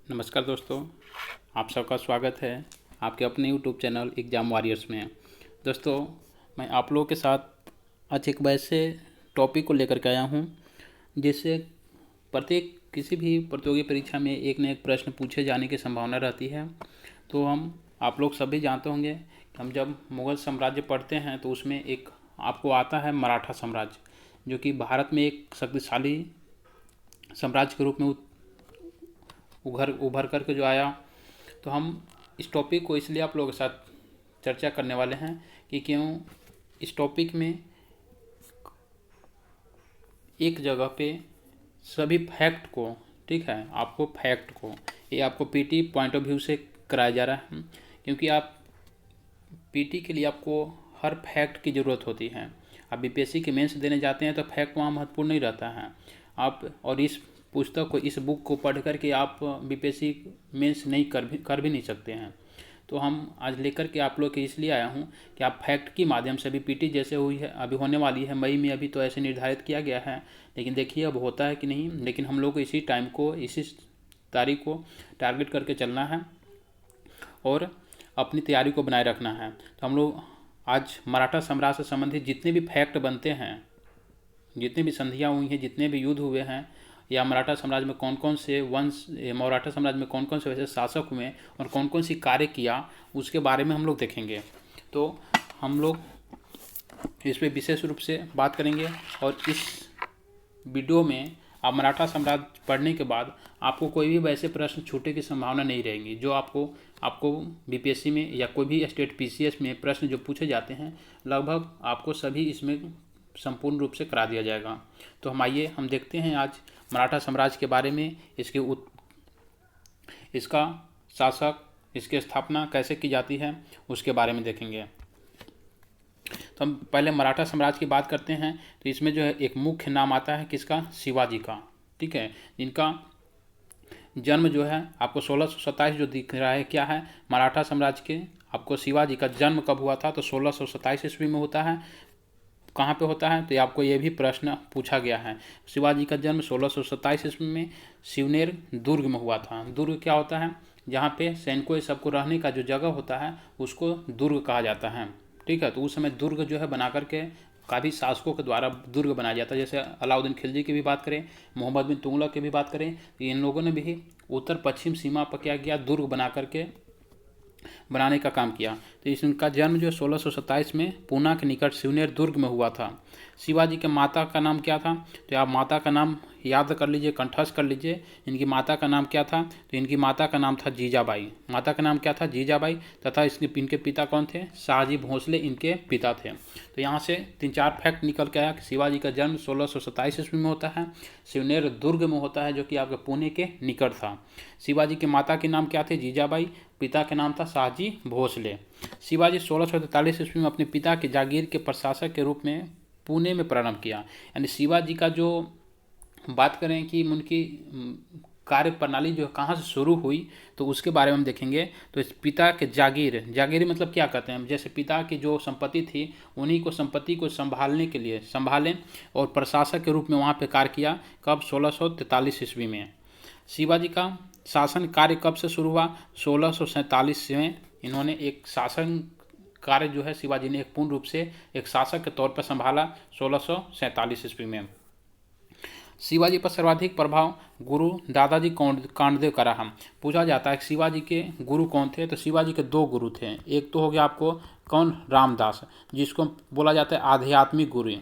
नमस्कार दोस्तों, आप सबका स्वागत है आपके अपने यूट्यूब चैनल एग्ज़ाम वॉरियर्स में। दोस्तों, मैं आप लोगों के साथ आज एक वैसे टॉपिक को लेकर के आया हूं जिससे प्रत्येक किसी भी प्रतियोगी परीक्षा में एक न एक प्रश्न पूछे जाने की संभावना रहती है। तो आप लोग सभी जानते होंगे कि हम जब मुग़ल साम्राज्य पढ़ते हैं तो उसमें एक आपको आता है मराठा साम्राज्य, जो कि भारत में एक शक्तिशाली साम्राज्य के रूप में उभर करके जो आया। तो हम इस टॉपिक को इसलिए आप लोगों के साथ चर्चा करने वाले हैं कि क्यों इस टॉपिक में एक जगह पे सभी फैक्ट को, ठीक है, आपको फैक्ट को ये आपको पीटी पॉइंट ऑफ व्यू से कराया जा रहा है, क्योंकि आप पीटी के लिए आपको हर फैक्ट की ज़रूरत होती है। आप बीपीएससी के मेंस देने जाते हैं तो फैक्ट वहाँ महत्वपूर्ण नहीं रहता है। आप और इस पुस्तक को, इस बुक को पढ़ करके आप बीपीएससी मेंस नहीं कर भी नहीं सकते हैं। तो हम आज लेकर के आप लोग के इसलिए आया हूँ कि आप फैक्ट के माध्यम से, अभी पीटी जैसे हुई है, अभी होने वाली है मई में, अभी तो ऐसे निर्धारित किया गया है, लेकिन देखिए अब होता है कि नहीं। लेकिन हम लोग को इसी टाइम को, इसी तारीख को टारगेट करके चलना है और अपनी तैयारी को बनाए रखना है। तो हम लोग आज मराठा साम्राज्य से संबंधित जितने भी फैक्ट बनते हैं, जितने भी संधियाँ हुई हैं, जितने भी युद्ध हुए हैं, या मराठा साम्राज्य में कौन कौन से वंश, मराठा साम्राज्य में कौन कौन से वैसे शासक हुए और कौन कौन सी कार्य किया, उसके बारे में हम लोग देखेंगे। तो हम लोग इस पर विशेष रूप से बात करेंगे। और इस वीडियो में आप मराठा साम्राज्य पढ़ने के बाद आपको कोई भी वैसे प्रश्न छूटने की संभावना नहीं रहेगी जो आपको बीपीएससी में या कोई भी स्टेट पीसीएस में प्रश्न जो पूछे जाते हैं, लगभग आपको सभी इसमें संपूर्ण रूप से करा दिया जाएगा। तो हम देखते हैं आज मराठा साम्राज्य के बारे में, इसका शासक, इसकी स्थापना कैसे की जाती है, उसके बारे में देखेंगे। तो हम पहले मराठा साम्राज्य की बात करते हैं। तो इसमें जो है एक मुख्य नाम आता है किसका, शिवाजी का, ठीक है, जिनका जन्म जो है आपको 1627 जो दिख रहा है क्या है, मराठा साम्राज्य के आपको शिवाजी का जन्म कब हुआ था, तो 1627 ईस्वी में होता है। कहाँ पे होता है, तो आपको ये भी प्रश्न पूछा गया है। शिवाजी का जन्म 1627 ईस्वी में शिवनेर दुर्ग में हुआ था। दुर्ग क्या होता है, जहाँ पे सैनिकों सबको रहने का जो जगह होता है उसको दुर्ग कहा जाता है, ठीक है। तो उस समय दुर्ग जो है बना करके काफ़ी शासकों के द्वारा दुर्ग बनाया जाता है। जैसे अलाउद्दीन खिलजी की भी बात करें, मोहम्मद बिन तुगलक की भी बात करें, तो इन लोगों ने भी उत्तर पश्चिम सीमा पर क्या किया, दुर्ग बना करके बनाने का काम किया। तो इनका जन्म जो 1627 में पूना के निकट शिवनेर दुर्ग में हुआ था। शिवाजी के माता का नाम क्या था, तो आप माता का नाम याद कर लीजिए, कंठस्थ कर लीजिए। इनकी माता का नाम क्या था, तो इनकी माता का नाम था जीजाबाई। माता का नाम क्या था, जीजाबाई। तथा इनके पिता कौन थे, शाहजी भोसले इनके पिता थे। तो यहाँ से 3-4 फैक्ट निकल के आया कि शिवाजी का जन्म 1627 ईस्वी में होता है, शिवनेर दुर्ग में होता है, जो कि आपके पुणे के निकट था। शिवाजी की माता के नाम क्या थे, जीजाबाई। पिता के नाम था शाहजी भोसले। शिवाजी 1643 ईस्वी में अपने पिता के जागीर के प्रशासक के रूप में पुणे में प्रारंभ किया। यानी शिवाजी का जो बात करें कि उनकी कार्य प्रणाली जो कहाँ से शुरू हुई, तो उसके बारे में हम देखेंगे। तो इस पिता के जागीर मतलब क्या कहते हैं, जैसे पिता की जो संपत्ति थी उन्हीं को संपत्ति को संभालने के लिए संभालें और प्रशासक के रूप में वहाँ पे कार्य किया। कब, 1643 ईस्वी में। शिवाजी का शासन कार्य कब से शुरू हुआ, 1647 में इन्होंने एक शासन कार्य जो है शिवाजी ने एक पूर्ण रूप से एक शासक के तौर पर संभाला 1647 ईस्वी में। शिवाजी पर सर्वाधिक प्रभाव गुरु दादाजी कांडदेव का रहा। पूछा जाता है कि शिवाजी के गुरु कौन थे, तो शिवाजी के 2 गुरु थे। एक तो हो गया आपको कौन, रामदास, जिसको बोला जाता है आध्यात्मिक गुरु।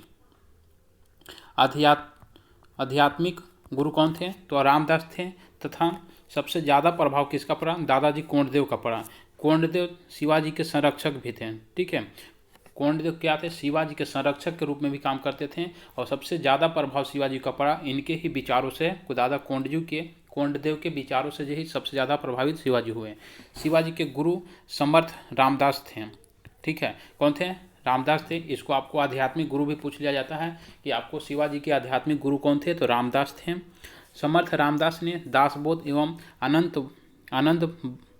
आध्यात्मिक गुरु कौन थे, तो रामदास थे। तथा सबसे ज़्यादा प्रभाव किसका पड़ा, दादाजी कोंडदेव का पड़ा। कोंडदेव शिवाजी के संरक्षक भी थे, ठीक है। कोंडदेव क्या थे, शिवाजी के संरक्षक के रूप में भी काम करते थे। और सबसे ज़्यादा प्रभाव शिवाजी का पड़ा इनके ही विचारों से, दादा कोंडदेव के विचारों से यही सबसे ज़्यादा प्रभावित शिवाजी हुए। शिवाजी के गुरु समर्थ रामदास थे, ठीक है। कौन थे, रामदास थे। इसको आपको आध्यात्मिक गुरु भी पूछ लिया जाता है कि आपको शिवाजी के आध्यात्मिक गुरु कौन थे, तो रामदास थे। समर्थ रामदास ने दासबोध एवं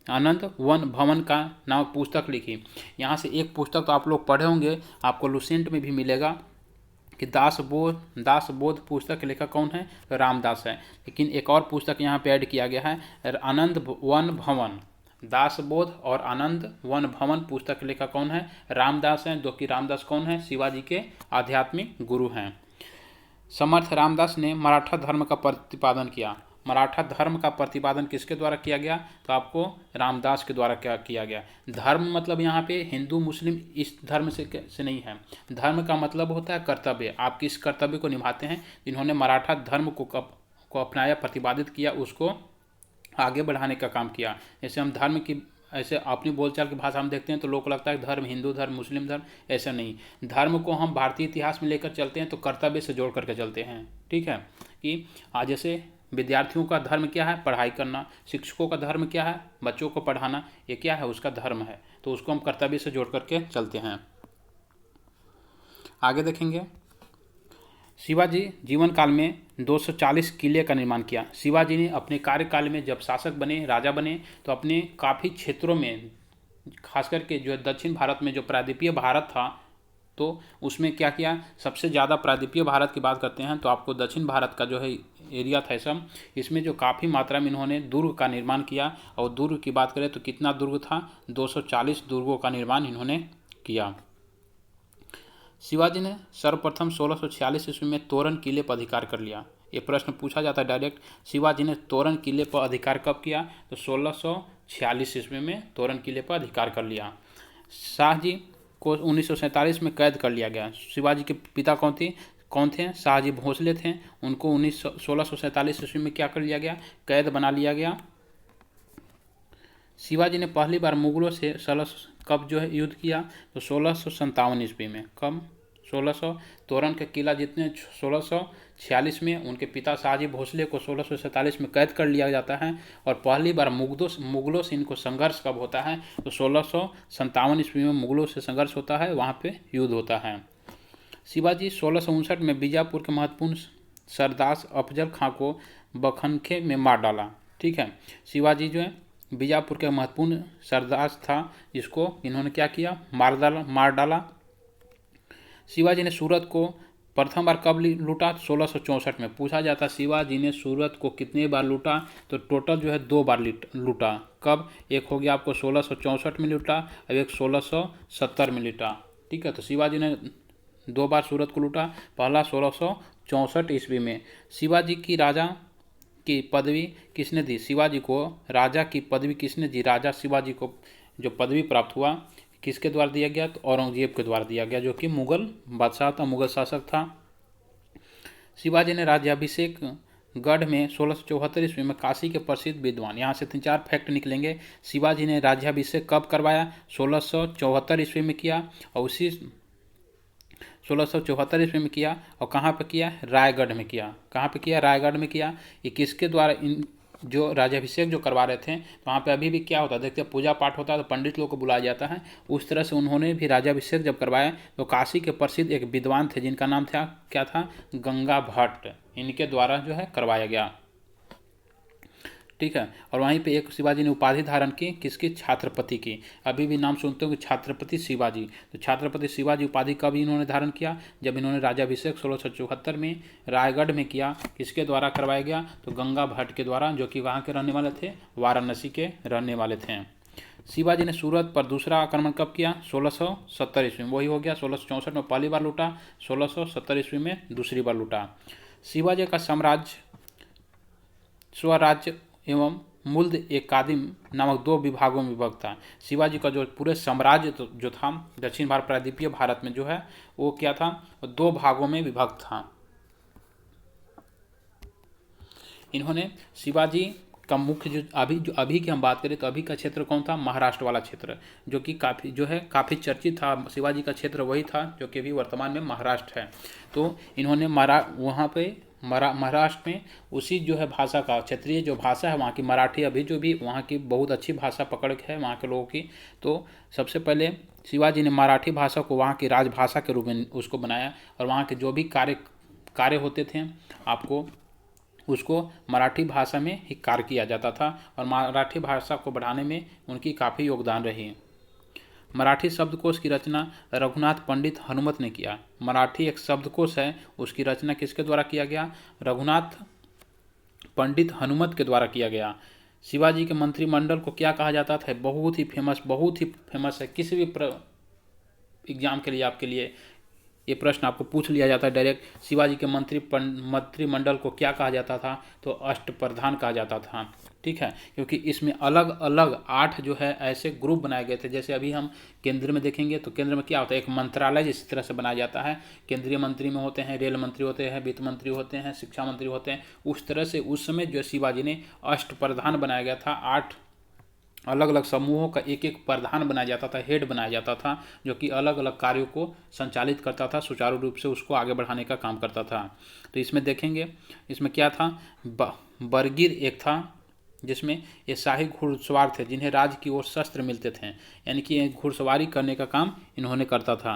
आनंद वन भवन का नामक पुस्तक लिखी। यहाँ से एक पुस्तक तो आप लोग पढ़े होंगे, आपको लुसेंट में भी मिलेगा कि दासबोध पुस्तक के लेखक कौन है? तो रामदास है। लेकिन एक और पुस्तक यहाँ पे ऐड किया गया है, आनंद वन भवन। दासबोध और आनंद वन भवन पुस्तक के लेखक कौन है? रामदास हैं, जो कि रामदास कौन है? शिवाजी के आध्यात्मिक गुरु हैं। समर्थ रामदास ने मराठा धर्म का प्रतिपादन किया। मराठा धर्म का प्रतिपादन किसके द्वारा किया गया? तो आपको रामदास के द्वारा क्या किया गया। धर्म मतलब यहाँ पे हिंदू मुस्लिम इस धर्म से नहीं है। धर्म का मतलब होता है कर्तव्य। आप किस कर्तव्य को निभाते हैं। इन्होंने मराठा धर्म को अपनाया, प्रतिपादित किया, उसको आगे बढ़ाने का काम किया। जैसे हम धर्म की ऐसे अपनी बोलचाल की भाषा हम देखते हैं तो लोगों को लगता है धर्म हिंदू धर्म मुस्लिम धर्म, ऐसा नहीं। धर्म को हम भारतीय इतिहास में लेकर चलते हैं तो कर्तव्य से जोड़ करके चलते हैं। ठीक है, कि आज जैसे विद्यार्थियों का धर्म क्या है? पढ़ाई करना। शिक्षकों का धर्म क्या है? बच्चों को पढ़ाना। ये क्या है? उसका धर्म है। तो उसको हम कर्तव्य से जोड़ करके चलते हैं। आगे देखेंगे, शिवाजी जीवन काल में 240 किले का निर्माण किया। शिवाजी ने अपने कार्यकाल में जब शासक बने, राजा बने, तो अपने काफ़ी क्षेत्रों में, खास करके जो दक्षिण भारत में जो प्रायद्वीपीय भारत था, तो उसमें क्या किया? सबसे ज़्यादा प्रायद्वीपीय भारत की बात करते हैं तो आपको दक्षिण भारत का जो है एरिया था सब, इसमें जो काफ़ी मात्रा में इन्होंने दुर्ग का निर्माण किया। और दुर्ग की बात करें तो कितना दुर्ग था? 240 दुर्गों का निर्माण इन्होंने किया। शिवाजी ने सर्वप्रथम 1646 ईस्वी में तोरण किले पर अधिकार कर लिया। ये प्रश्न पूछा जाता है डायरेक्ट। शिवाजी ने तोरण किले पर अधिकार कब किया? तो 1646 ईस्वी में तोरण किले पर अधिकार कर लिया। शाहजी को 1947 में कैद कर लिया गया। शिवाजी के पिता कौन थे? शाहजी भोसले थे। उनको 1647 ईस्वी में क्या कर लिया गया? कैद बना लिया गया। शिवाजी ने पहली बार मुगलों से कब जो है युद्ध किया? तो 1657 ईस्वी में। कब? 1600 तोरण का किला जितने 1646 में, उनके पिता शाहजी भोसले को 1647 में कैद कर लिया जाता है। और पहली बार मुगलों से इनको संघर्ष कब होता है? तो 1657 ईस्वी में मुगलों से संघर्ष होता है, वहाँ पे युद्ध होता है। शिवाजी 1659 में बीजापुर के महत्वपूर्ण सरदार अफजल खां को बखनखे में मार डाला। ठीक है, शिवाजी जो है बीजापुर के महत्वपूर्ण सरदार था, जिसको इन्होंने क्या किया? मार डाला। शिवाजी ने सूरत को प्रथम बार कब लूटा? 1664 में। पूछा जाता शिवाजी ने सूरत को कितने बार लूटा? तो टोटल जो है 2 बार लूटा। कब? एक हो गया आपको 1664 में लूटा और एक 1670 में लूटा। ठीक है, तो शिवाजी ने 2 बार सूरत को लूटा। पहला 1664 ईस्वी में। शिवाजी की राजा की पदवी किसने दी? शिवाजी को राजा की पदवी किसने दी? राजा शिवाजी को जो पदवी प्राप्त हुआ किसके द्वारा दिया गया? तो औरंगजेब के द्वारा दिया गया, जो कि मुगल बादशाह था, मुगल शासक था। शिवाजी ने राज्याभिषेक गढ़ में 1674 ईस्वी में काशी के प्रसिद्ध विद्वान, यहाँ से 3-4 फैक्ट निकलेंगे। शिवाजी ने राज्याभिषेक कब करवाया? 1674 ईस्वी में किया। और उसी 1674 ईस्वी में किया। और कहाँ पे किया? रायगढ़ में किया। कहाँ पे किया? रायगढ़ में किया। ये किसके द्वारा इन जो राज्याभिषेक जो करवा रहे थे, तो वहाँ पे अभी भी क्या होता है देखते हैं, पूजा पाठ होता है तो पंडित लोग को बुलाया जाता है। उस तरह से उन्होंने भी राज्याभिषेक जब करवाया तो काशी के प्रसिद्ध एक विद्वान थे जिनका नाम था क्या था? गंगा भट्ट। इनके द्वारा जो है करवाया गया। ठीक है, और वहीं पे एक शिवाजी ने उपाधि धारण की, किसकी? छत्रपति की। अभी भी नाम सुनते हो कि छत्रपति शिवाजी। तो छत्रपति शिवाजी उपाधि कब इन्होंने धारण किया? जब इन्होंने राज्याभिषेक 1674 में रायगढ़ में किया। किसके द्वारा करवाया गया? तो गंगा भट्ट के द्वारा, जो कि वहाँ के रहने वाले थे, वाराणसी के रहने वाले थे। शिवाजी ने सूरत पर दूसरा आक्रमण कब किया? 1670 ईस्वी में। वही हो गया 1664 में पहली बार लूटा, 1670 ईस्वी में दूसरी बार लूटा। शिवाजी का साम्राज्य स्वराज्य एवं मुल्द एकादिम नामक 2 विभागों में विभक्त था। शिवाजी का जो पूरे साम्राज्य जो था दक्षिण भारत प्रायद्वीपीय भारत में जो है वो क्या था? 2 भागों में विभक्त था। इन्होंने शिवाजी का मुख्य जो अभी की हम बात करें तो अभी का क्षेत्र कौन था? महाराष्ट्र वाला क्षेत्र, जो कि काफ़ी चर्चित था। शिवाजी का क्षेत्र वही था जो कि अभी वर्तमान में महाराष्ट्र है। तो इन्होंने वहाँ पे महाराष्ट्र में उसी जो है भाषा का, क्षेत्रीय जो भाषा है वहाँ की मराठी, अभी जो भी वहाँ की बहुत अच्छी भाषा पकड़ है वहाँ के लोगों की। तो सबसे पहले शिवाजी ने मराठी भाषा को वहाँ की राजभाषा के रूप में उसको बनाया। और वहाँ के जो भी कार्य होते थे आपको उसको मराठी भाषा में ही कार्य किया जाता था। और मराठी भाषा को बढ़ाने में उनकी काफ़ी योगदान रही। मराठी शब्दकोश की रचना रघुनाथ पंडित हनुमत ने किया। मराठी एक शब्दकोश है, उसकी रचना किसके द्वारा किया गया? रघुनाथ पंडित हनुमत के द्वारा किया गया। शिवाजी के मंत्रिमंडल को क्या कहा जाता था? बहुत ही फेमस है। किसी भी एग्जाम के लिए आपके लिए ये प्रश्न आपको पूछ लिया जाता है डायरेक्ट। शिवाजी के मंत्रिमंडल को क्या कहा जाता था? तो अष्टप्रधान कहा जाता था। ठीक है, क्योंकि इसमें अलग अलग 8 जो है ऐसे ग्रुप बनाए गए थे। जैसे अभी हम केंद्र में देखेंगे तो केंद्र में क्या होता है, एक मंत्रालय जिस तरह से बनाया जाता है। केंद्रीय मंत्री में होते हैं, रेल मंत्री होते हैं, वित्त मंत्री होते हैं, शिक्षा मंत्री होते हैं। उस तरह से उस समय जो शिवाजी ने अष्टप्रधान बनाया गया था। 8 अलग अलग समूहों का एक एक प्रधान बनाया जाता था, हेड बनाया जाता था, जो कि अलग अलग कार्यों को संचालित करता था, सुचारू रूप से उसको आगे बढ़ाने का काम करता था। तो इसमें देखेंगे, इसमें क्या था, बरगीर एक था, जिसमें ये शाही घुड़सवार थे जिन्हें राज्य की ओर शस्त्र मिलते थे, यानी कि घुड़सवारी करने का काम इन्होंने करता था।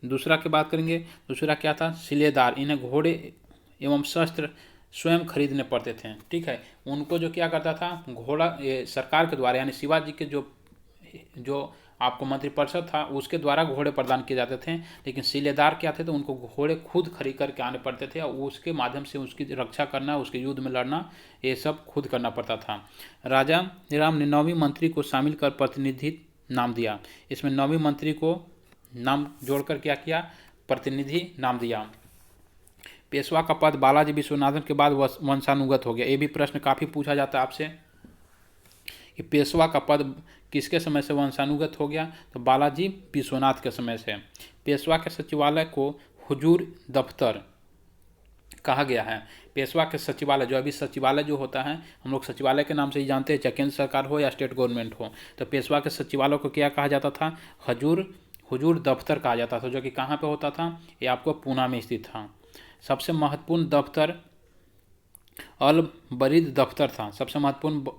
दूसरा की बात करेंगे, दूसरा क्या था, सिलेदार, इन्हें घोड़े एवं शस्त्र स्वयं खरीदने पड़ते थे। ठीक है, उनको जो क्या करता था, घोड़ा सरकार के द्वारा, यानी शिवाजी के जो आपको मंत्रिपरिषद था उसके द्वारा घोड़े प्रदान किए जाते थे। लेकिन सिलेदार क्या थे, तो उनको घोड़े खुद खरीद करके आने पड़ते थे और उसके माध्यम से उसकी रक्षा करना, उसके युद्ध में लड़ना, ये सब खुद करना पड़ता था। राजा राम ने 9वीं मंत्री को शामिल कर प्रतिनिधि नाम दिया। इसमें 9वीं मंत्री को नाम जोड़कर क्या किया, प्रतिनिधि नाम दिया। पेशवा का पद बालाजी विश्वनाथन के बाद वंशानुगत हो गया। ये भी प्रश्न काफ़ी पूछा जाता है आपसे कि पेशवा का पद किसके समय से वंशानुगत हो गया, तो बालाजी विश्वनाथ के समय से। पेशवा के सचिवालय को हुजूर दफ्तर कहा गया है। पेशवा के सचिवालय, जो अभी सचिवालय जो होता है, हम लोग सचिवालय के नाम से ही जानते हैं, चाहे केंद्र सरकार हो या स्टेट गवर्नमेंट हो। तो पेशवा के सचिवालय को क्या कहा जाता था, हुजूर दफ्तर कहा जाता था, जो कि कहाँ पे होता था, ये आपको पूना में स्थित था। सबसे महत्वपूर्ण दफ्तर अल बरीद दफ्तर था। सबसे महत्वपूर्ण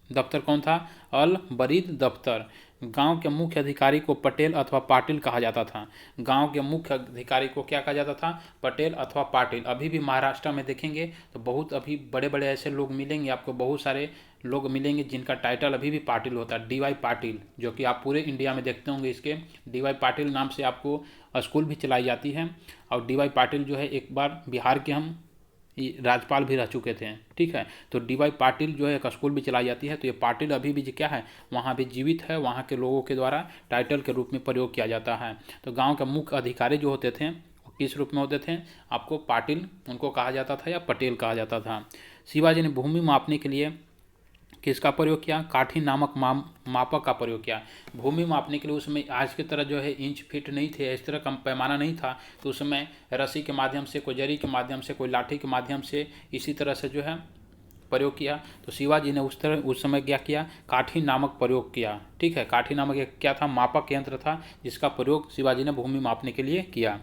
दफ्तर कौन था, अल बरीद दफ्तर। गांव के मुख्य अधिकारी को पटेल अथवा पाटिल कहा जाता था। गांव के मुख्य अधिकारी को क्या कहा जाता था, पटेल अथवा पाटिल। अभी भी महाराष्ट्र में देखेंगे तो बहुत अभी बड़े बड़े ऐसे लोग मिलेंगे आपको, बहुत सारे लोग मिलेंगे जिनका टाइटल अभी भी पाटिल होता है, DY पाटिल, जो कि आप पूरे इंडिया में देखते होंगे। इसके DY पाटिल नाम से आपको स्कूल भी चलाई जाती है। और DY पाटिल जो है, एक बार बिहार के हम राज्यपाल भी रह चुके थे। ठीक है, तो DY पाटिल जो है एक स्कूल भी चलाई जाती है। तो ये पाटिल अभी भी क्या है, वहाँ भी जीवित है, वहाँ के लोगों के द्वारा टाइटल के रूप में प्रयोग किया जाता है। तो गांव के मुख्य अधिकारी जो होते थे वो किस रूप में होते थे, आपको पाटिल उनको कहा जाता था या पटेल कहा जाता था। शिवाजी ने भूमि मापने के लिए किसका प्रयोग किया, काठी नामक मापक का प्रयोग किया। भूमि मापने के लिए उसमें आज की तरह जो है इंच फीट नहीं थे, इस तरह का पैमाना नहीं था। तो उसमें रस्सी के माध्यम से, कोई जरी के माध्यम से, कोई लाठी के माध्यम से, इसी तरह से जो है प्रयोग किया। तो शिवाजी ने उस समय क्या किया, काठी नामक प्रयोग किया। ठीक है, काठी नामक एक क्या था, मापक यंत्र था, जिसका प्रयोग शिवाजी ने भूमि मापने के लिए किया।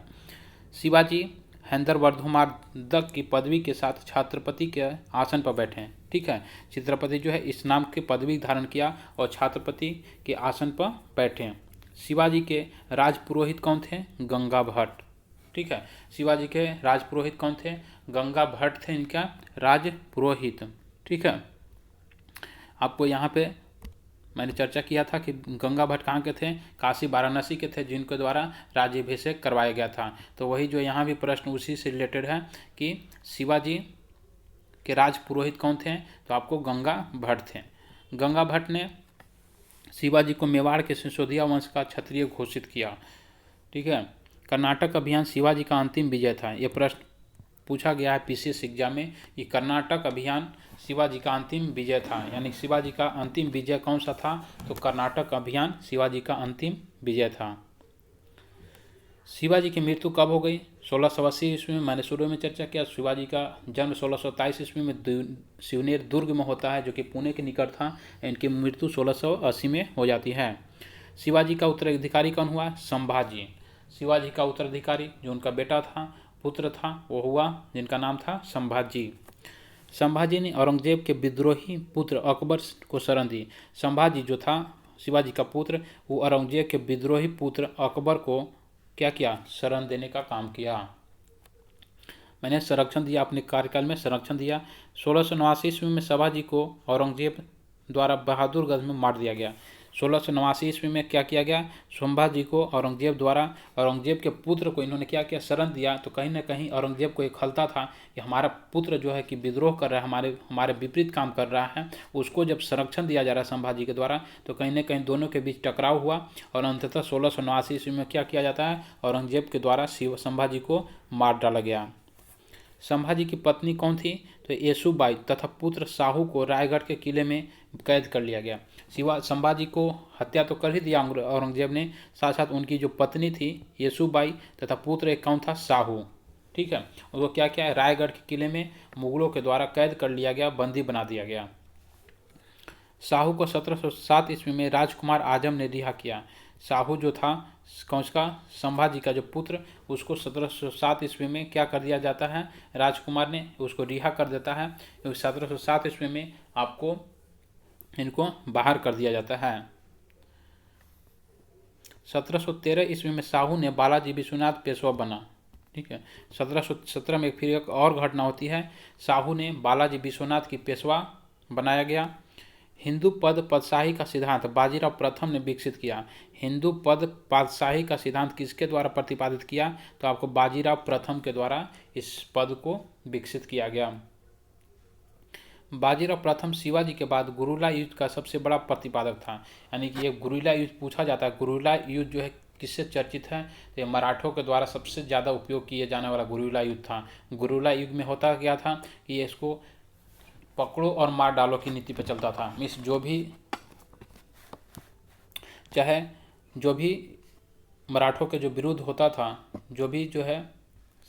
शिवाजी हैदरवर्धमार्दक की पदवी के साथ छत्रपति के आसन पर बैठे। ठीक है, छत्रपति जो है इस नाम की पदवी धारण किया और छत्रपति के आसन पर बैठे। शिवाजी के राजपुरोहित कौन थे, गंगा भट्ट। ठीक है, शिवाजी के राजपुरोहित कौन थे, गंगा भट्ट थे इनका राजपुरोहित। ठीक है, आपको यहाँ पे मैंने चर्चा किया था कि गंगा भट्ट कहाँ के थे, काशी वाराणसी के थे, जिनके द्वारा राज्याभिषेक करवाया गया था। तो वही जो यहाँ भी प्रश्न उसी से रिलेटेड है कि शिवाजी के राजपुरोहित कौन थे, तो आपको गंगा भट्ट थे। गंगा भट्ट ने शिवाजी को मेवाड़ के सिसोदिया वंश का क्षत्रिय घोषित किया। ठीक है, कर्नाटक अभियान शिवाजी का अंतिम विजय था। यह प्रश्न पूछा गया है PCS एग्जाम में कि कर्नाटक अभियान शिवाजी का अंतिम विजय था, यानी शिवाजी का अंतिम विजय कौन सा था, तो कर्नाटक अभियान शिवाजी का अंतिम विजय था। शिवाजी की मृत्यु कब हो गई, 1680 ईस्वी में। मैंने शुरू में चर्चा किया, शिवाजी का जन्म 1627 ईस्वी में शिवनेर दुर्ग में होता है, जो कि पुणे के निकट था। इनकी मृत्यु 1680 में हो जाती है। शिवाजी का उत्तराधिकारी कौन हुआ, संभाजी। शिवाजी का उत्तराधिकारी जो उनका बेटा था, पुत्र था, वो हुआ जिनका नाम था संभाजी। संभाजी ने औरंगजेब के विद्रोही पुत्र अकबर को शरण दी। संभाजी जो था शिवाजी का पुत्र, वो औरंगजेब के विद्रोही पुत्र अकबर को क्या किया, शरण देने का काम किया। मैंने संरक्षण दिया, अपने कार्यकाल में संरक्षण दिया। 1689 ईस्वी में संभाजी को औरंगजेब द्वारा बहादुरगढ़ में मार दिया गया। 1689 ईस्वी में क्या किया गया, संभाजी को औरंगजेब द्वारा, औरंगजेब के पुत्र को इन्होंने क्या किया, शरण दिया। तो कहीं ना कहीं औरंगजेब को एक खलता था कि हमारा पुत्र जो है कि विद्रोह कर रहा है, हमारे विपरीत काम कर रहा है, उसको जब संरक्षण दिया जा रहा है संभाजी के द्वारा, तो कहीं ना कहीं दोनों के बीच टकराव हुआ और अंततः 1689 ईस्वी में क्या किया जाता है, औरंगजेब के द्वारा संभाजी को मार डाला गया। संभाजी की पत्नी कौन थी, तो येसुबाई तथा पुत्र साहू को रायगढ़ के किले में कैद कर लिया गया। संभाजी को हत्या तो कर ही दिया औरंगजेब ने, साथ साथ उनकी जो पत्नी थी येसुबाई तथा पुत्र एक कौन था, साहू, ठीक है, उसको क्या किया, रायगढ़ के किले में मुगलों के द्वारा कैद कर लिया गया, बंदी बना दिया गया। साहू को 1707 ईस्वी में राजकुमार आजम ने रिहा किया। साहू जो था कौन का, संभाजी का जो पुत्र, उसको 1707 ईस्वी में क्या कर दिया जाता है, राजकुमार ने उसको रिहा कर देता है, क्योंकि 1707 ईस्वी में आपको इनको बाहर कर दिया जाता है। 1713 ईस्वी में साहू ने बालाजी विश्वनाथ पेशवा बना, ठीक है। 1717 में फिर एक और घटना होती है, साहू ने बालाजी विश्वनाथ की पेशवा बनाया गया। हिंदू पद पातशाही का सिद्धांत बाजीराव प्रथम ने विकसित किया। हिंदू पद पातशाही का सिद्धांत किसके द्वारा प्रतिपादित किया, तो आपको बाजीराव प्रथम के द्वारा इस पद को विकसित किया गया। बाजीराव प्रथम शिवाजी के बाद गुरुला युद्ध का सबसे बड़ा प्रतिपादक था, यानी कि ये गुरुला युद्ध पूछा जाता है। गुरुला युद्ध जो है किससे चर्चित है, तो ये मराठों के द्वारा सबसे ज़्यादा उपयोग किए जाने वाला गुरुला युद्ध था। गुरुला युद्ध में होता क्या था कि ये इसको पकड़ो और मार डालो की नीति पर चलता था। मीन्स जो भी मराठों के जो विरुद्ध होता था, जो भी जो है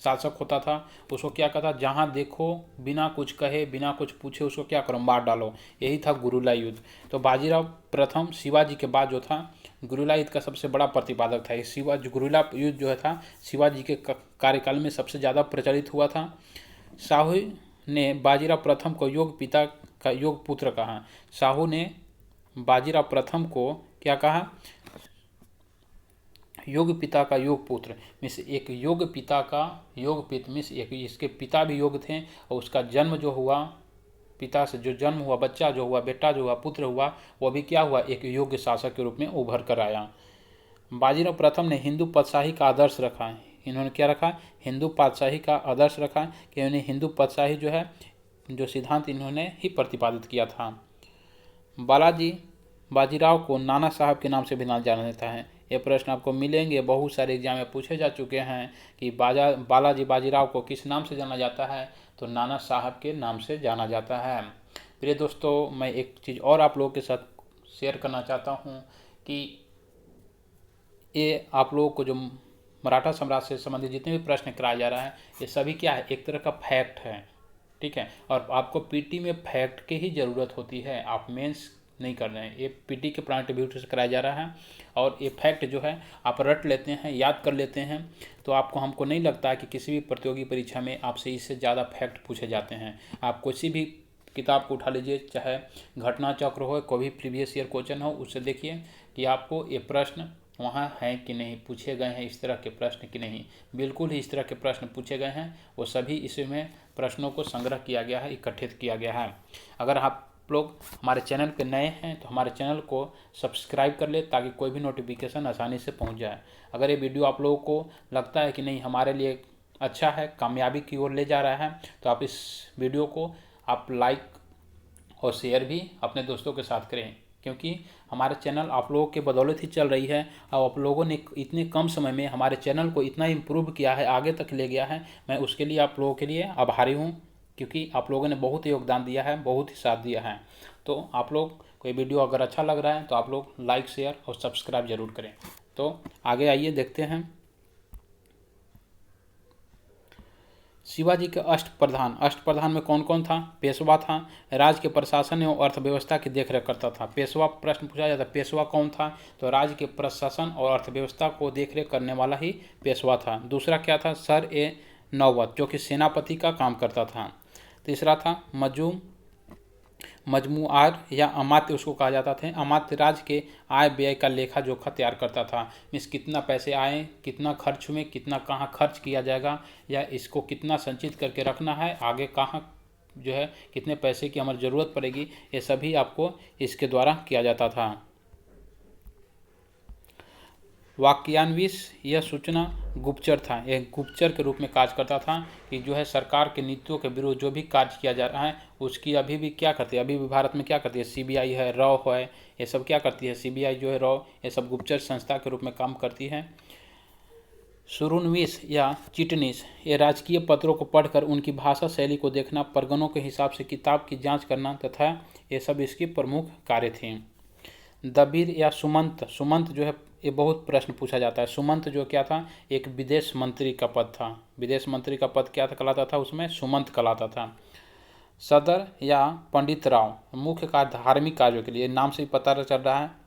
शासक होता था, उसको क्या कहता, जहाँ देखो बिना कुछ कहे बिना कुछ पूछे उसको क्या करो, मार डालो। यही था गुरुला युद्ध। तो बाजीराव प्रथम शिवाजी के बाद जो था गुरुला युद्ध का सबसे बड़ा प्रतिपादक था। ये गुरुला युद्ध जो है था शिवाजी के कार्यकाल में सबसे ज़्यादा प्रचलित हुआ था। साहू ने बाजीराव प्रथम को योग पिता का योग पुत्र कहा। साहू ने बाजीराव प्रथम को क्या कहा, योग पिता का योग पुत्र। मीन्स एक योग पिता का योग पिता, मीन्स एक इसके पिता भी योग थे और उसका जन्म जो हुआ, पिता से जो जन्म हुआ, बच्चा जो हुआ, बेटा जो हुआ, पुत्र हुआ, वो भी क्या हुआ, एक योग्य शासक के रूप में उभर कर आया। बाजीराव प्रथम ने हिंदू पातशाही का आदर्श रखा। इन्होंने क्या रखा, हिंदू पातशाही का आदर्श रखा, कि उन्हें हिंदू पातशाही जो है जो सिद्धांत इन्होंने ही प्रतिपादित किया था। बाजीराव को नाना साहब के नाम से भी जाना जाता है। ये प्रश्न आपको मिलेंगे, बहुत सारे एग्जाम में पूछे जा चुके हैं कि बालाजी बाजीराव को किस नाम से जाना जाता है, तो नाना साहब के नाम से जाना जाता है। प्रिय दोस्तों, मैं एक चीज़ और आप लोगों के साथ शेयर करना चाहता हूँ कि ये आप लोगों को जो मराठा साम्राज्य से संबंधित जितने भी प्रश्न कराया जा रहा है, ये सभी क्या है, एक तरह का फैक्ट है, ठीक है। और आपको पीटी में फैक्ट की ही ज़रूरत होती है, आप मेंस नहीं कर रहे हैं। ये पीटी के पॉइंट ऑफ व्यू से कराया जा रहा है और ये फैक्ट जो है आप रट लेते हैं, याद कर लेते हैं, तो हमको नहीं लगता है कि किसी भी प्रतियोगी परीक्षा में आपसे इससे ज़्यादा फैक्ट पूछे जाते हैं। आप किसी भी किताब को उठा लीजिए, चाहे घटना चक्र हो, कोई भी प्रीवियस ईयर क्वेश्चन हो, उससे देखिए कि आपको ये प्रश्न वहाँ हैं कि नहीं, पूछे गए हैं इस तरह के प्रश्न कि नहीं। बिल्कुल ही इस तरह के प्रश्न पूछे गए हैं, वो सभी इसमें प्रश्नों को संग्रह किया गया है, इकट्ठित किया गया है। अगर आप लोग हमारे चैनल पे नए हैं तो हमारे चैनल को सब्सक्राइब कर ले, ताकि कोई भी नोटिफिकेशन आसानी से पहुंच जाए। अगर ये वीडियो आप लोगों को लगता है कि नहीं हमारे लिए अच्छा है, कामयाबी की ओर ले जा रहा है, तो आप इस वीडियो को आप लाइक और शेयर भी अपने दोस्तों के साथ करें, क्योंकि हमारे चैनल आप लोगों के बदौलत ही चल रही है और आप लोगों ने इतने कम समय में हमारे चैनल को इतना इम्प्रूव किया है, आगे तक ले गया है। मैं उसके लिए आप लोगों के लिए आभारी हूँ, क्योंकि आप लोगों ने बहुत योगदान दिया है, बहुत ही साथ दिया है। तो आप लोग कोई वीडियो अगर अच्छा लग रहा है तो आप लोग लाइक, शेयर और सब्सक्राइब जरूर करें। तो आगे आइए देखते हैं। शिवाजी के अष्टप्रधान में कौन कौन था? पेशवा था, राज्य के प्रशासन एवं अर्थव्यवस्था की देखरेख करता था। पेशवा प्रश्न पूछा जाता है, पेशवा कौन था? तो राज्य के प्रशासन और अर्थव्यवस्था को देखरेख करने वाला ही पेशवा था। दूसरा क्या था? सर ए नौबत, जो कि सेनापति का काम करता था। तीसरा था मजमुआर या अमात्य, उसको कहा जाता था। अमात्य राज्य के आय व्यय का लेखा जोखा तैयार करता था। मीन्स कितना पैसे आए, कितना खर्च हुए, कितना कहाँ खर्च किया जाएगा, या इसको कितना संचित करके रखना है, आगे कहाँ जो है कितने पैसे की हमारी ज़रूरत पड़ेगी, ये सभी आपको इसके द्वारा किया जाता था। वाक्यान्वित यह सूचना गुप्तचर था, एक गुप्तचर के रूप में कार्य करता था कि जो है सरकार के नीतियों के विरुद्ध जो भी कार्य किया जा रहा है उसकी अभी भी क्या करती है, अभी भी भारत में क्या करती है, सीबीआई है, रॉ है, ये सब क्या करती है, सीबीआई जो है, रॉ, ये सब गुप्तचर संस्था के रूप में काम करती है। शुरुनविस या चिटनिस ये राजकीय पत्रों को पढ़कर उनकी भाषा शैली को देखना, परगनों के हिसाब से किताब की जांच करना तथा ये सब इसकी प्रमुख कार्य थे। दबीर या सुमंत, सुमंत जो है ये बहुत प्रश्न पूछा जाता है। सुमंत जो क्या था, एक विदेश मंत्री का पद था। विदेश मंत्री का पद क्या था कहलाता था, उसमें सुमंत कहलाता था। सदर या पंडित राव, मुख्य कार्य धार्मिक कार्यों के लिए, नाम से ही पता चल रहा है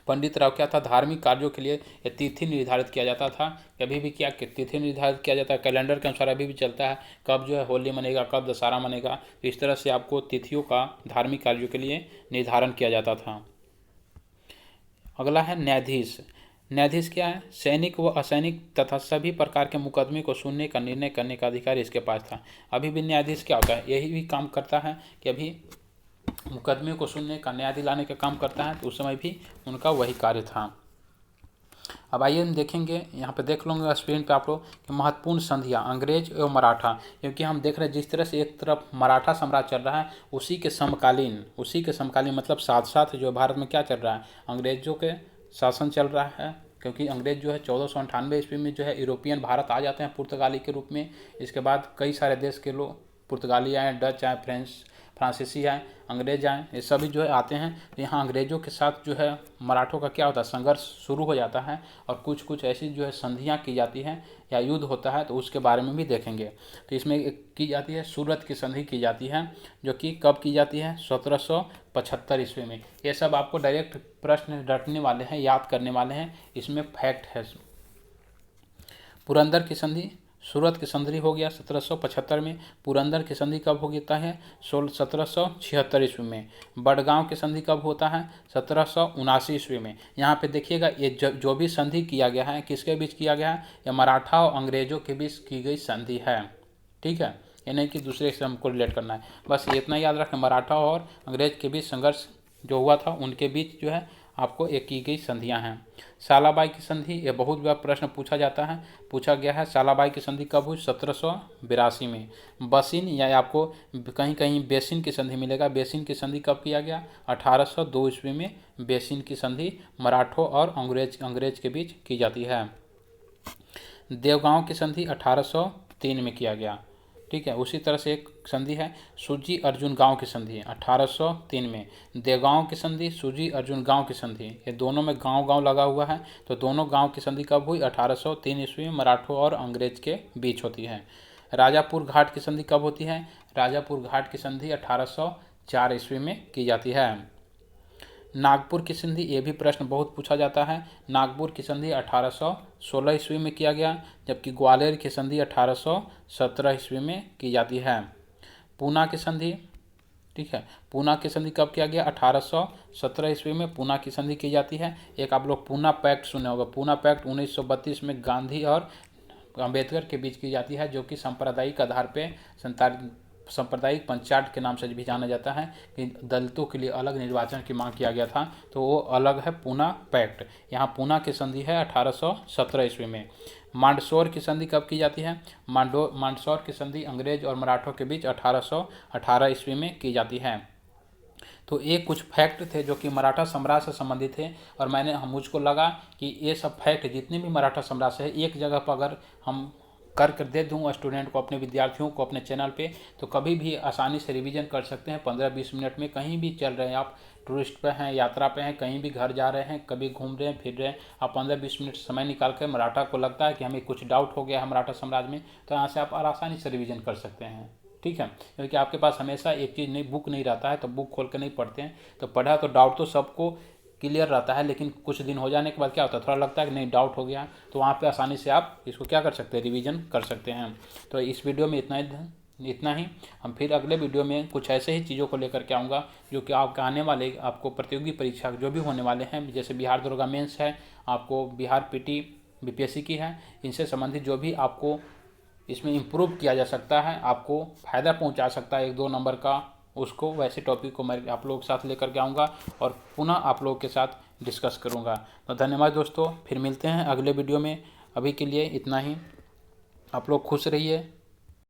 पंडित राव क्या था, धार्मिक कार्यों के लिए ये तिथि निर्धारित किया जाता था। अभी भी क्या तिथि निर्धारित किया जाता है, कैलेंडर के अनुसार अभी भी चलता है, कब जो है होली मनेगा, कब दशहरा मनेगा, तो इस तरह से आपको तिथियों का धार्मिक कार्यों के लिए निर्धारण किया जाता था। अगला है न्यायाधीश। न्यायाधीश क्या है, सैनिक व असैनिक तथा सभी प्रकार के मुकदमे को सुनने का, निर्णय करने का अधिकार इसके पास था। अभी भी न्यायाधीश क्या होता है, यही भी काम करता है कि अभी मुकदमे को सुनने का, न्याय दिलाने का काम करता है, तो उस समय भी उनका वही कार्य था। अब आइए हम देखेंगे, यहाँ पे देख लूँगा स्क्रीन पे आप लोग कि महत्वपूर्ण संधियाँ अंग्रेज एवं मराठा, क्योंकि हम देख रहे हैं जिस तरह से एक तरफ मराठा साम्राज्य चल रहा है, उसी के समकालीन मतलब साथ साथ जो भारत में क्या चल रहा है, अंग्रेजों के शासन चल रहा है। क्योंकि अंग्रेज जो है 1498 ईस्वी में जो है यूरोपियन भारत आ जाते हैं पुर्तगाली के रूप में। इसके बाद कई सारे देश के लोग, पुर्तगाली आए, डच आए, फ्रांसीसी आए, अंग्रेज आए, ये सभी जो है आते हैं। तो यहाँ अंग्रेजों के साथ जो है मराठों का क्या होता है, संघर्ष शुरू हो जाता है और कुछ कुछ ऐसी जो है संधियाँ की जाती हैं या युद्ध होता है, तो उसके बारे में भी देखेंगे। तो इसमें एक की जाती है सूरत की संधि की जाती है, जो कि कब की जाती है, 1775 ईस्वी में। ये सब आपको डायरेक्ट प्रश्न रटने वाले हैं, याद करने वाले हैं, इसमें फैक्ट है। पुरंदर की संधि, सूरत की संधि हो गया 1775 में। पुरंदर की संधि कब होता है, 1776 ईस्वी में। बड़गांव की संधि कब होता है, 1779 ईस्वी में। यहाँ पे देखिएगा ये जो भी संधि किया गया है किसके बीच किया गया है, या मराठा और अंग्रेजों के बीच की गई संधि है। ठीक है, ये नहीं कि दूसरे से हमको रिलेट करना है, बस इतना याद रखें, मराठा और अंग्रेज के बीच संघर्ष जो हुआ था उनके बीच जो है आपको एक की गई संधियां हैं। सालाबाई की संधि, ये बहुत बार प्रश्न पूछा गया है। सालाबाई की संधि कब हुई, 1782 में। बसिन या आपको कहीं कहीं बेसिन की संधि मिलेगा। बेसिन की संधि कब किया गया, 1802 ईस्वी में बेसिन की संधि मराठों और अंग्रेज के बीच की जाती है। देवगांव की संधि 1803 में किया गया। ठीक है, उसी तरह से एक संधि है सूजी अर्जुन गांव की संधि 1803 में। देवगांव की संधि, सूजी अर्जुन गांव की संधि, ये दोनों में गांव लगा हुआ है, तो दोनों गांव की संधि कब हुई, 1803 ईस्वी में मराठों और अंग्रेज के बीच होती है। राजापुर घाट की संधि कब होती है, राजापुर घाट की संधि 1804 ईस्वी में की जाती है। नागपुर की संधि, ये भी प्रश्न बहुत पूछा जाता है। नागपुर की संधि 1816 ईस्वी में किया गया, जबकि ग्वालियर की संधि 1817 ईस्वी में की जाती है। पूना की संधि, ठीक है, पूना की संधि कब किया गया, 1817 ईस्वी में पूना की संधि की जाती है। एक आप लोग पूना पैक्ट सुने होगा, पूना पैक्ट 1932 में गांधी और अम्बेडकर के बीच की जाती है, जो कि सांप्रदायिक आधार पर सांप्रदायिक पंचायत के नाम से भी जाना जाता है, कि दलितों के लिए अलग निर्वाचन की मांग किया गया था, तो वो अलग है पूना पैक्ट। यहाँ पूना की संधि है 1817 ईस्वी में। मांडसौर की संधि कब की जाती है, मांडसौर की संधि अंग्रेज और मराठों के बीच 1818 ईस्वी में की जाती है। तो ये कुछ फैक्ट थे जो कि मराठा साम्राज्य से संबंधित थे, और मुझको लगा कि ये सब फैक्ट जितने भी मराठा साम्राज्य है एक जगह पर अगर हम कर दे दूँ स्टूडेंट को, अपने विद्यार्थियों को अपने चैनल पे, तो कभी भी आसानी से रिवीजन कर सकते हैं 15-20 मिनट में। कहीं भी चल रहे हैं आप, टूरिस्ट पे हैं, यात्रा पे हैं, कहीं भी घर जा रहे हैं, कभी घूम रहे हैं, फिर रहे हैं, आप 15-20 मिनट समय निकाल कर मराठा को लगता है कि हमें कुछ डाउट हो गया है मराठा साम्राज्य में, तो यहाँ से आप आसानी से रिवीजन कर सकते हैं। ठीक है, क्योंकि आपके पास हमेशा एक चीज़ नहीं, बुक नहीं रहता है, तो बुक खोल कर नहीं पढ़ते हैं, तो पढ़ा तो डाउट तो सबको क्लियर रहता है, लेकिन कुछ दिन हो जाने के बाद क्या होता है, थोड़ा लगता है कि नहीं डाउट हो गया, तो वहाँ पे आसानी से आप इसको क्या कर सकते हैं, रिवीजन कर सकते हैं। तो इस वीडियो में इतना ही। हम फिर अगले वीडियो में कुछ ऐसे ही चीज़ों को लेकर के आऊँगा जो कि आपके आने वाले आपको प्रतियोगी परीक्षा जो भी होने वाले हैं, जैसे बिहार दरोगा मेंस है, आपको बिहार पीटी बीपीएससी की है, इनसे संबंधित जो भी आपको इसमें इम्प्रूव किया जा सकता है, आपको फ़ायदा पहुँचा सकता है 1-2 नंबर का, उसको वैसे टॉपिक को मैं आप लोगों के साथ लेकर के आऊँगा और पुनः आप लोगों के साथ डिस्कस करूँगा। तो धन्यवाद दोस्तों, फिर मिलते हैं अगले वीडियो में। अभी के लिए इतना ही। आप लोग खुश रहिए।